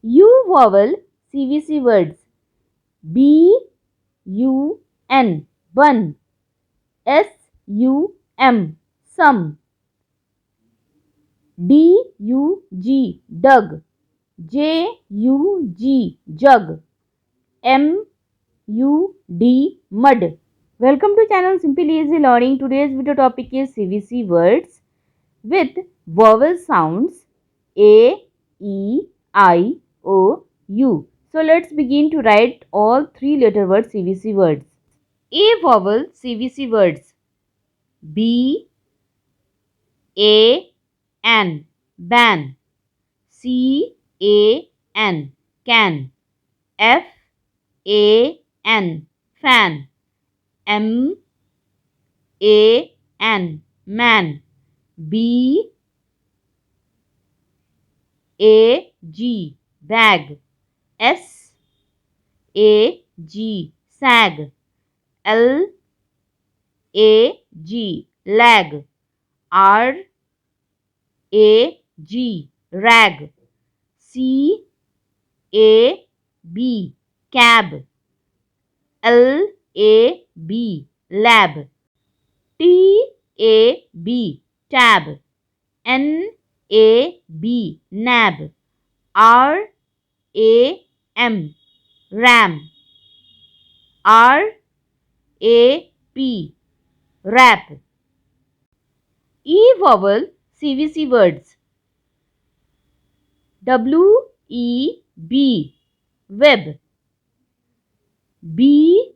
U vowel CVC words. B-U-N, bun. S-U-M, sum. D-U-G, dug. J-U-G, jug. M-U-D, mud. Welcome to channel Simply Easy Learning. Today's video topic is CVC words with vowel sounds A, E, I, O, U. So let's begin to write all three letter word CVC words. A vowel CVC words. B, A, N, ban. C, A, N, can. F, A, N, fan. M, A, N, man. B, A, G, bag. S, A, G, sag. L, A, G, lag. R, A, G, rag. C, A, B, cab. L, A, B, lab. T, A, B, tab. N, A, B, nab. R, A, M, ram. R, A, P, wrap. E vowel CVC words. W, E, B, web. B,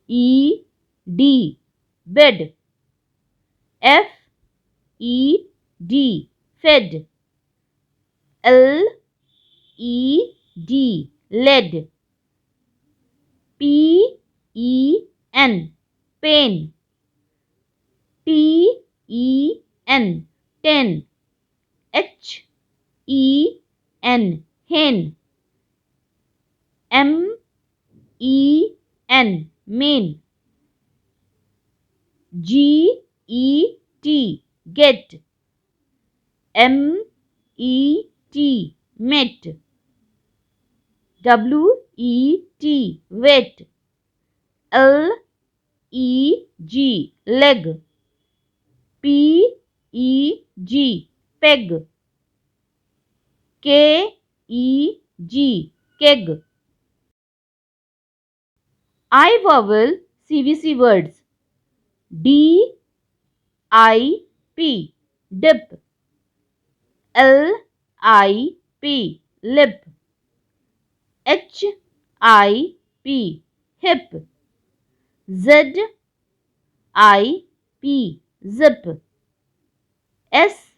E, D, bed. F, E, D, fed. L, E, D, lead. P, E, N, pen. T, E, N, ten. H, E, N, hen. M, E, N, main. G, E, T, get. M, E, T, met. W, E, T, wet. L, E, G, leg. P, E, G, peg. K, E, G, keg. I vowel CVC words. D, I, P, dip. L, I, P, lip. H, I, P, hip. Z, I, P, zip. S,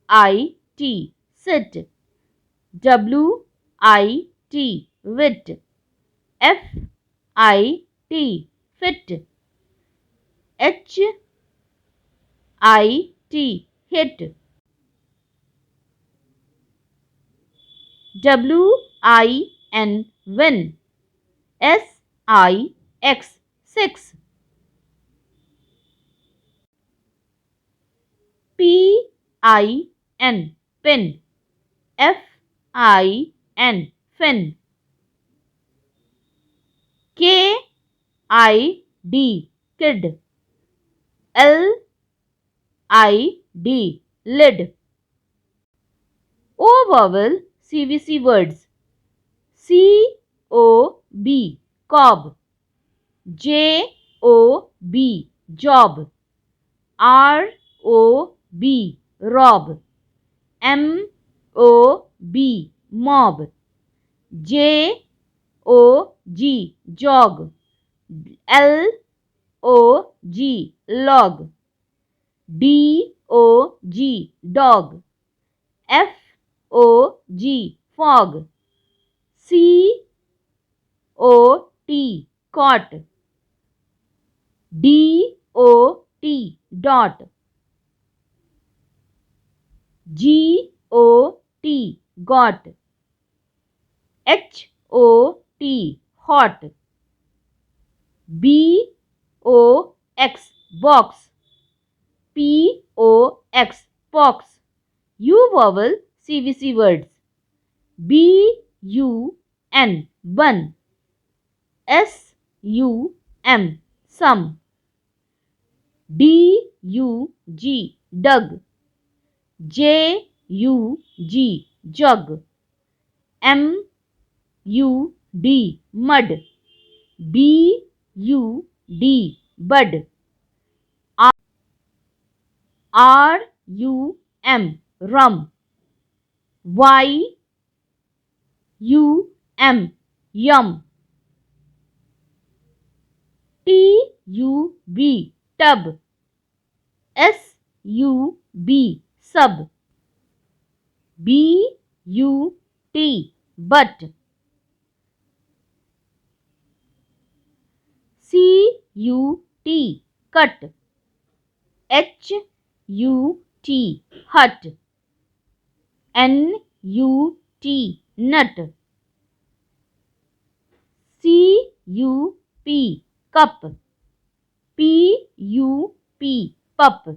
I, T, sit. W, I, T, wit. F, I, T, fit. H, I, T, hit. W, I, N, win. S, I, X, six. P, I, N, pin. F, I, N, fin. K, I, D, kid. L, I, D, lid. O vowel CVC words. C, O, B, cob. J, O, B, job. R, O, B, rob. M, O, B, mob. J, O, G, jog. L, O, G, log. D, O, G, dog. F, O, G, fog. C, O, T, cot. D, O, T, dot. G, O, T, got. H, O, T, hot. B, O, X, box. P, O, X, pox. U vowel CVC words. B-U-N, bun. S-U-M, sum. D-U-G, dug. J-U-G, jug. M-U-D, mud. B-U-D, bud. R-U-M, rum. Y-U-M, yum. T-U-B, tub. S-U-B, sub. B-U-T, but. C-U-T, cut. H-U-T, hut. N-U-T, nut. C-U-P, cup. P-U-P, pup.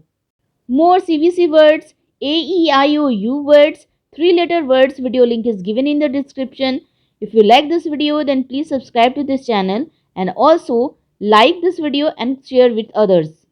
More CVC words, aeiou words, 3-letter words video link is given in the description. If you like this video, then please subscribe to this channel and also like this video and share with others.